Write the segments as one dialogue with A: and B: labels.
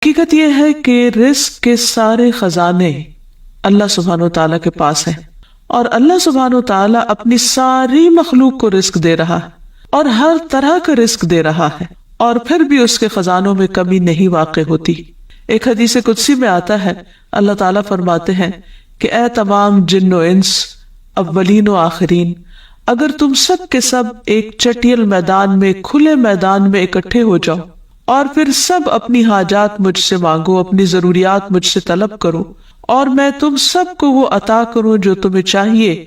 A: حقیقت یہ ہے کہ رزق کے سارے خزانے اللہ سبحانہ وتعالیٰ کے پاس ہیں، اور اللہ سبحانہ وتعالیٰ اپنی ساری مخلوق کو رزق دے رہا ہے اور ہر طرح کا رزق دے رہا ہے، اور پھر بھی اس کے خزانوں میں کمی نہیں واقع ہوتی۔ ایک حدیث قدسی میں آتا ہے، اللہ تعالیٰ فرماتے ہیں کہ اے تمام جن و انس، اولین و آخرین، اگر تم سب کے سب ایک چٹیل میدان میں، کھلے میدان میں اکٹھے ہو جاؤ اور پھر سب اپنی حاجات مجھ سے مانگو، اپنی ضروریات مجھ سے طلب کرو، اور میں تم سب کو وہ عطا کروں جو تمہیں چاہیے،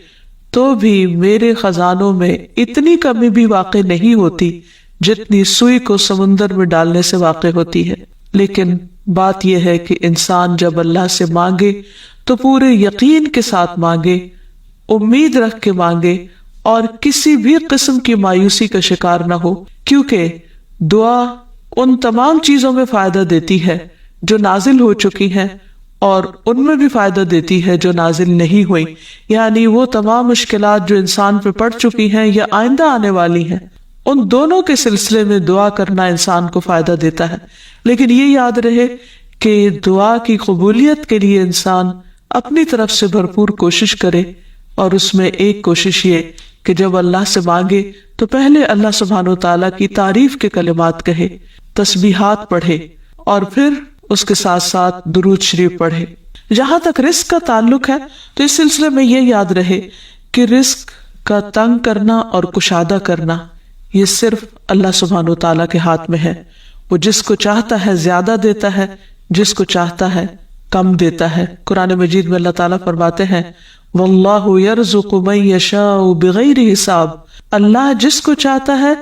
A: تو بھی میرے خزانوں میں اتنی کمی بھی واقع نہیں ہوتی جتنی سوئی کو سمندر میں ڈالنے سے واقع ہوتی ہے۔ لیکن بات یہ ہے کہ انسان جب اللہ سے مانگے تو پورے یقین کے ساتھ مانگے، امید رکھ کے مانگے، اور کسی بھی قسم کی مایوسی کا شکار نہ ہو، کیونکہ دعا ان تمام چیزوں میں فائدہ دیتی ہے جو نازل ہو چکی ہیں، اور ان میں بھی فائدہ دیتی ہے جو نازل نہیں ہوئی، یعنی وہ تمام مشکلات جو انسان پہ پڑ چکی ہیں یا آئندہ آنے والی ہیں، ان دونوں کے سلسلے میں دعا کرنا انسان کو فائدہ دیتا ہے۔ لیکن یہ یاد رہے کہ دعا کی قبولیت کے لیے انسان اپنی طرف سے بھرپور کوشش کرے، اور اس میں ایک کوشش یہ کہ جب اللہ سے مانگے تو پہلے اللہ سبحانہ وتعالیٰ کی تعریف کے کلمات کہے، تسبیحات پڑھے، اور پھر اس کے ساتھ ساتھ درود شریف پڑھے۔ جہاں تک رزق کا تعلق ہے تو اس سلسلے میں یہ یاد رہے کہ رزق کا تنگ کرنا اور کشادہ کرنا یہ صرف اللہ سبحانہ وتعالیٰ کے ہاتھ میں ہے۔ وہ جس کو چاہتا ہے زیادہ دیتا ہے، جس کو چاہتا ہے کم دیتا ہے۔ قرآن مجید میں اللہ تعالیٰ فرماتے ہیں واللہ یرزق من یشاء بغیر حساب، اللہ جس کو چاہتا ہے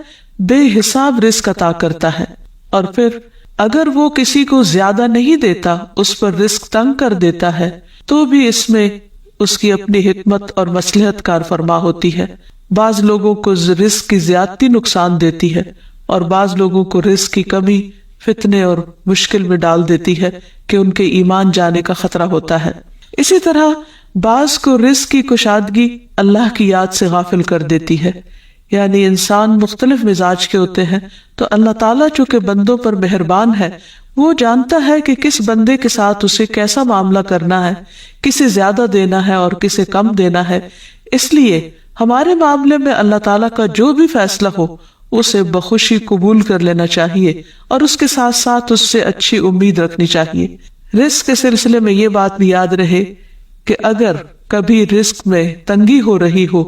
A: بے حساب رزق عطا کرتا ہے، اور پھر اگر وہ کسی کو زیادہ نہیں دیتا، اس پر رزق تنگ کر دیتا ہے، تو بھی اس میں اس کی اپنی حکمت اور مصلحت کار فرما ہوتی ہے۔ بعض لوگوں کو رزق کی زیادتی نقصان دیتی ہے، اور بعض لوگوں کو رزق کی کمی فتنے اور مشکل میں ڈال دیتی ہے کہ ان کے ایمان جانے کا خطرہ ہوتا ہے۔ اسی طرح بعض کو رزق کی کشادگی اللہ کی یاد سے غافل کر دیتی ہے، یعنی انسان مختلف مزاج کے ہوتے ہیں، تو اللہ تعالیٰ چونکہ بندوں پر مہربان ہے، وہ جانتا ہے کہ کس بندے کے ساتھ اسے کیسا معاملہ کرنا ہے، کسے زیادہ دینا ہے اور کسے کم دینا ہے۔ اس لیے ہمارے معاملے میں اللہ تعالیٰ کا جو بھی فیصلہ ہو اسے بخوشی قبول کر لینا چاہیے، اور اس کے ساتھ ساتھ اس سے اچھی امید رکھنی چاہیے۔ رزق کے سلسلے میں یہ بات بھی یاد رہے کہ اگر کبھی رزق میں تنگی ہو رہی ہو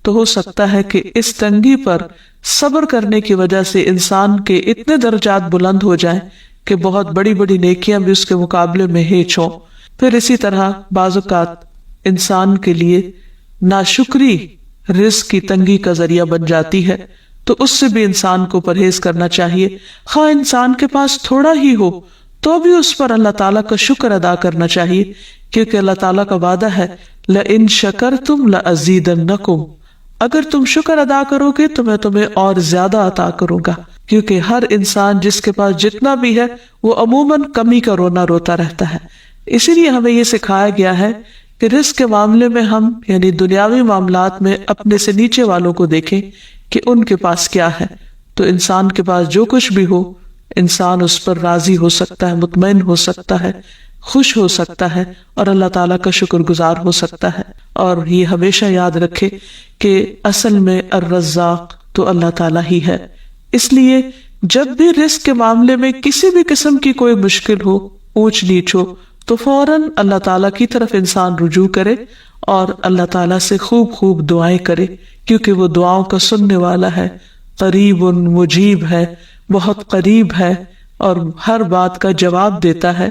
A: تو ہو سکتا ہے کہ اس تنگی پر صبر کرنے کی وجہ سے انسان کے اتنے درجات بلند ہو جائیں کہ بہت بڑی بڑی نیکیاں بھی اس کے مقابلے میں ہیچ ہوں۔ پھر اسی طرح بعض اوقات انسان کے لیے ناشکری رزق کی تنگی کا ذریعہ بن جاتی ہے، تو اس سے بھی انسان کو پرہیز کرنا چاہیے۔ خواہ انسان کے پاس تھوڑا ہی ہو تو بھی اس پر اللہ تعالیٰ کا شکر ادا کرنا چاہیے، کیونکہ اللہ تعالیٰ کا وعدہ ہے لَإِن شَكَرْتُمْ لَأَزِيدَنَّكُمْ، اگر تم شکر ادا کرو گے تو میں تمہیں اور زیادہ عطا کروں گا، کیونکہ ہر انسان جس کے پاس جتنا بھی ہے وہ عموماً کمی کا رونا روتا رہتا ہے۔ اسی لیے ہمیں یہ سکھایا گیا ہے کہ رزق کے معاملے میں ہم یعنی دنیاوی معاملات میں اپنے سے نیچے والوں کو دیکھیں کہ ان کے پاس کیا ہے، تو انسان کے پاس جو کچھ بھی ہو انسان اس پر راضی ہو سکتا ہے، مطمئن ہو سکتا ہے، خوش ہو سکتا ہے، اور اللہ تعالیٰ کا شکر گزار ہو سکتا ہے۔ اور یہ ہمیشہ یاد رکھے کہ اصل میں الرزاق تو اللہ تعالیٰ ہی ہے۔ اس لیے جب بھی رزق کے معاملے میں کسی بھی قسم کی کوئی مشکل ہو، اونچ نیچ ہو، تو فوراً اللہ تعالیٰ کی طرف انسان رجوع کرے اور اللہ تعالیٰ سے خوب خوب دعائیں کرے، کیونکہ وہ دعاؤں کا سننے والا ہے، قریب مجیب ہے، بہت قریب ہے، اور ہر بات کا جواب دیتا ہے۔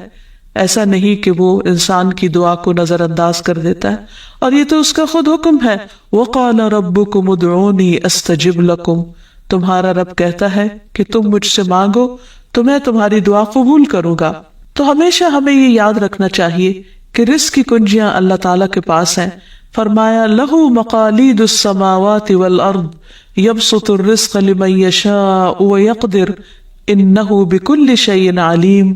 A: ایسا نہیں کہ وہ انسان کی دعا کو نظر انداز کر دیتا ہے، اور یہ تو اس کا خود حکم ہے، وَقَالَ رَبُّكُمُ ادْعُونِي أَسْتَجِبْ لَكُمْ، تمہارا رب کہتا ہے کہ تم مجھ سے مانگو تو میں تمہاری دعا قبول کروں گا۔ تو ہمیشہ ہمیں یہ یاد رکھنا چاہیے کہ رزق کی کنجیاں اللہ تعالیٰ کے پاس ہیں۔ فرمایا لَهُ مَقَالِيدُ السَّمَاوَاتِ وَالْأَرْضِ يَبْسُطُ الرِّزْقَ لِمَن يَشَاءُ وَيَقْدِرُ إِنَّهُ بِكُلِّ شَيْءٍ عَلِيمٌ،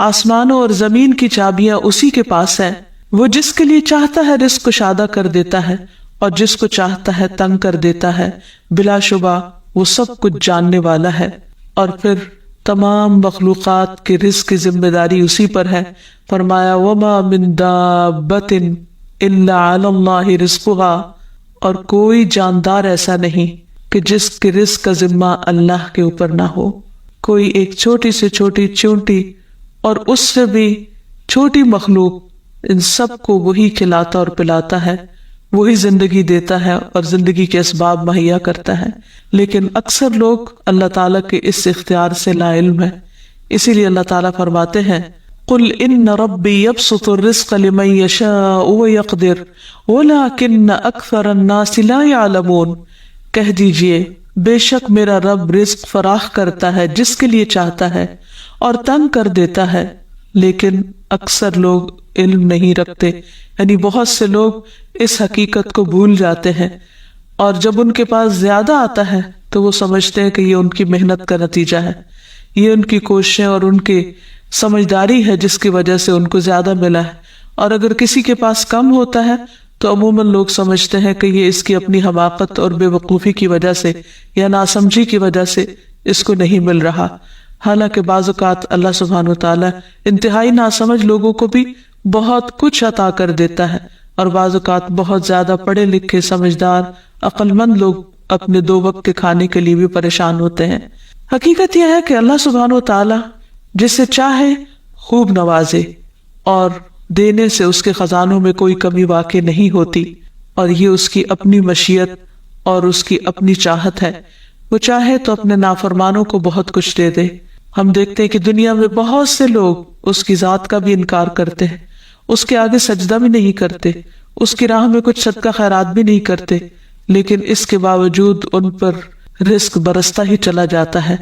A: آسمانوں اور زمین کی چابیاں اسی کے پاس ہیں، وہ جس کے لیے چاہتا ہے رزق کشادہ کر دیتا ہے اور جس کو چاہتا ہے تنگ کر دیتا ہے، بلا شبہ وہ سب کچھ جاننے والا ہے۔ اور پھر تمام مخلوقات کے رزق کی ذمہ داری اسی پر ہے. فرمایا وما من دابۃ الا علی اللہ رزقها، اور کوئی جاندار ایسا نہیں کہ جس کے رزق کا ذمہ اللہ کے اوپر نہ ہو. کوئی ایک چھوٹی سے چھوٹی چونٹی اور اس سے بھی چھوٹی مخلوق، ان سب کو وہی کھلاتا اور پلاتا ہے، وہی زندگی دیتا ہے اور زندگی کے اسباب مہیا کرتا ہے. لیکن اکثر لوگ اللہ تعالیٰ کے اس اختیار سے لا علم ہے. اسی لیے اللہ تعالیٰ فرماتے ہیں قل ان ربی یبسط الرزق لمن یشاء ویقدر ولکن اکثر الناس لا یعلمون. کہہ دیجئے بے شک میرا رب رزق فراخ کرتا ہے جس کے لیے چاہتا ہے اور تنگ کر دیتا ہے، لیکن اکثر لوگ علم نہیں رکھتے. یعنی بہت سے لوگ اس حقیقت کو بھول جاتے ہیں، اور جب ان کے پاس زیادہ آتا ہے تو وہ سمجھتے ہیں کہ یہ ان کی محنت کا نتیجہ ہے، یہ ان کی کوششیں اور ان کی سمجھداری ہے جس کی وجہ سے ان کو زیادہ ملا ہے. اور اگر کسی کے پاس کم ہوتا ہے تو عموماً لوگ سمجھتے ہیں کہ یہ اس کی اپنی حماقت اور بے وقوفی کی وجہ سے یا ناسمجھی کی وجہ سے اس کو نہیں مل رہا. حالانکہ بعض اوقات اللہ سبحانہ وتعالی انتہائی ناسمجھ لوگوں کو بھی بہت کچھ عطا کر دیتا ہے، اور بعض اوقات بہت زیادہ پڑھے لکھے سمجھدار عقل مند لوگ اپنے 2 وقت کے کھانے کے لیے بھی پریشان ہوتے ہیں. حقیقت یہ ہے کہ اللہ سبحانہ وتعالی جسے چاہے خوب نوازے، اور دینے سے اس کے خزانوں میں کوئی کمی واقع نہیں ہوتی، اور یہ اس کی اپنی مشیت اور اس کی اپنی چاہت ہے. وہ چاہے تو اپنے نافرمانوں کو بہت کچھ دے دے. ہم دیکھتے ہیں کہ دنیا میں بہت سے لوگ اس کی ذات کا بھی انکار کرتے ہیں، اس کے آگے سجدہ بھی نہیں کرتے، اس کی راہ میں کچھ صدقہ خیرات بھی نہیں کرتے، لیکن اس کے باوجود ان پر رزق برستا ہی چلا جاتا ہے،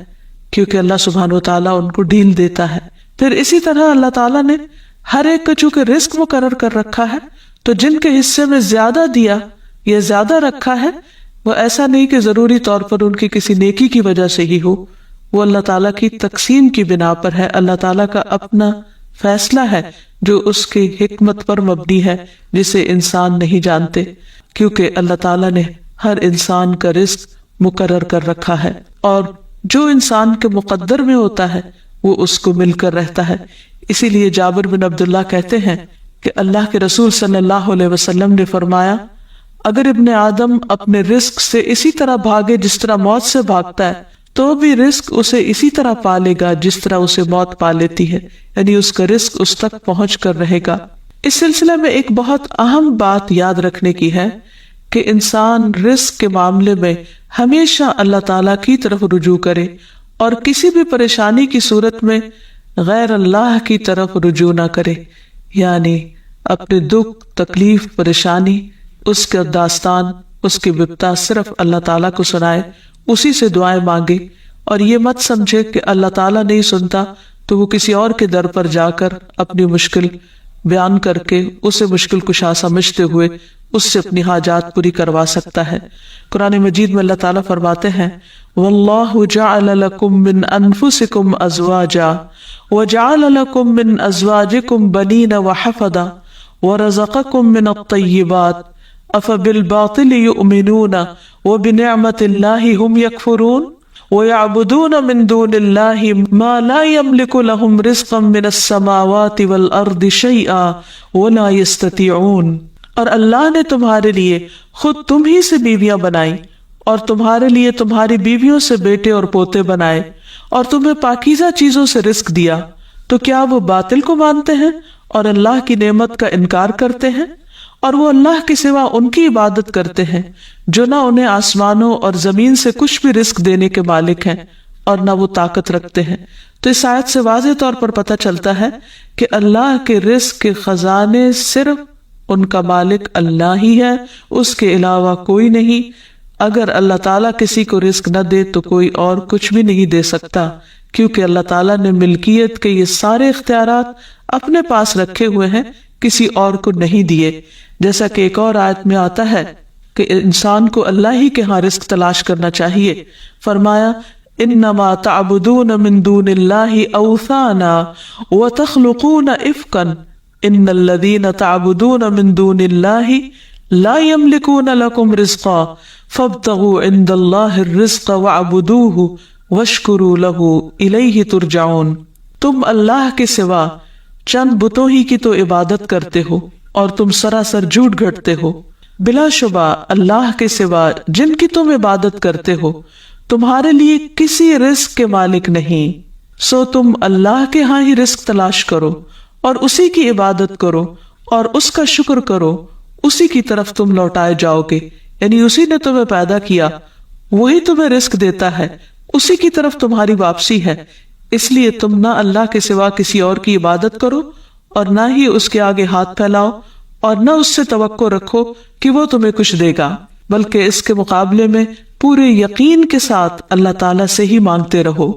A: کیونکہ اللہ سبحانہ وتعالیٰ ان کو ڈھیل دیتا ہے. پھر اسی طرح اللہ تعالیٰ نے ہر ایک کو چونکہ رزق مقرر کر رکھا ہے، تو جن کے حصے میں زیادہ دیا یا زیادہ رکھا ہے، وہ ایسا نہیں کہ ضروری طور پر ان کی کسی نیکی کی وجہ سے ہی ہو، وہ اللہ تعالیٰ کی تقسیم کی بنا پر ہے. اللہ تعالیٰ کا اپنا فیصلہ ہے جو اس کی حکمت پر مبنی ہے، جسے انسان نہیں جانتے، کیونکہ اللہ تعالیٰ نے ہر انسان کا رزق مقرر کر رکھا ہے، اور جو انسان کے مقدر میں ہوتا ہے وہ اس کو مل کر رہتا ہے. اسی لیے جابر بن عبداللہ کہتے ہیں کہ اللہ کے رسول صلی اللہ علیہ وسلم نے فرمایا اگر ابن آدم اپنے رزق سے اسی طرح بھاگے جس طرح موت سے بھاگتا ہے تو بھی رزق اسے اسی طرح پالے گا جس طرح اسے موت پا لیتی ہے، یعنی اس کا رزق اس تک پہنچ کر رہے گا. اس سلسلے میں ایک بہت اہم بات یاد رکھنے کی ہے کہ انسان رزق کے معاملے میں ہمیشہ اللہ تعالیٰ کی طرف رجوع کرے، اور کسی بھی پریشانی کی صورت میں غیر اللہ کی طرف رجوع نہ کرے. یعنی اپنے دکھ، تکلیف، پریشانی، اس کا داستان، اس کی بپتا صرف اللہ تعالیٰ کو سنائے، اسی سے دعائیں مانگے، اور یہ مت سمجھے کہ اللہ تعالیٰ نہیں سنتا تو وہ کسی اور کے در پر جا کر اپنی مشکل بیان کر کے اسے مشکل کشا سمجھتے ہوئے اس سے اپنی حاجات پوری کروا سکتا ہے. قرآن مجید میں اللہ تعالیٰ فرماتے ہیں وَاللَّهُ جَعَلَ لَكُم مِّنْ أَنفُسِكُمْ أَزْوَاجًا وَجَعَلَ لَكُم مِّنْ أَزْوَاجِكُمْ بَنِينَ وَحَفَدًا وَرَزَقَكُم مِّنَ الطَّيِّبَاتِ أَفَبِالْبَاطِلِ يُؤْمِنُونَ وَبِنِعْمَةِ اللَّهِ هُمْ يَكْفُرُونَ وَيَعْبُدُونَ مِن دُونِ اللَّهِ مَا لَا يَمْلِكُ لَهُمْ رِزْقًا مِّنَ السَّمَاوَاتِ وَالْأَرْضِ شَيْئًا وَلَا يَسْتَطِيعُونَ. اور اللہ نے تمہارے لیے خود تم ہی سے بیویاں بنائیں، اور تمہارے لیے تمہاری بیویوں سے بیٹے اور پوتے بنائے، اور تمہیں پاکیزہ چیزوں سے رزق دیا، تو کیا وہ باطل کو مانتے ہیں اور اللہ کی نعمت کا انکار کرتے ہیں؟ اور وہ اللہ کے سوا ان کی عبادت کرتے ہیں جو نہ انہیں آسمانوں اور زمین سے کچھ بھی رزق دینے کے مالک ہیں اور نہ وہ طاقت رکھتے ہیں. تو اس آیت سے واضح طور پر پتہ چلتا ہے کہ اللہ کے رزق کے خزانے صرف ان کا مالک اللہ ہی ہے، اس کے علاوہ کوئی نہیں. اگر اللہ تعالیٰ کسی کو رزق نہ دے تو کوئی اور کچھ بھی نہیں دے سکتا، کیونکہ اللہ تعالیٰ نے ملکیت کے یہ سارے اختیارات اپنے پاس رکھے ہوئے ہیں، کسی اور کو نہیں دیے. جیسا کہ ایک اور آیت میں آتا ہے کہ انسان کو اللہ ہی کے ہاں رزق تلاش کرنا چاہیے. فرمایا انما تعبدون من دون اللہ اوثانا وتخلقون افکا ان الذین تعبدون من دون اللہ لا یملکون لکم رزقا فابتغوا عند اللہ الرزق واعبدوہ واشکروا لہ الیہ ترجعون، تم اللہ کے سوا چند بتوں ہی کی تو عبادت کرتے ہو اور تم سراسر جھوٹ گھڑتے ہو۔ بلا شبہ اللہ کے سوا جن کی تم عبادت کرتے ہو تمہارے لیے کسی رزق کے مالک نہیں، سو تم اللہ کے ہاں ہی رزق تلاش کرو اور اسی کی عبادت کرو اور اس کا شکر کرو، اسی کی طرف تم لوٹائے جاؤ گے، یعنی اسی نے تمہیں پیدا کیا، وہی تمہیں رزق دیتا ہے، اسی کی طرف تمہاری واپسی ہے، اس لیے تم نہ اللہ کے سوا کسی اور کی عبادت کرو اور نہ ہی اس کے آگے ہاتھ پھیلاؤ اور نہ اس سے توقع رکھو کہ وہ تمہیں کچھ دے گا، بلکہ اس کے مقابلے میں پورے یقین کے ساتھ اللہ تعالیٰ سے ہی مانگتے رہو۔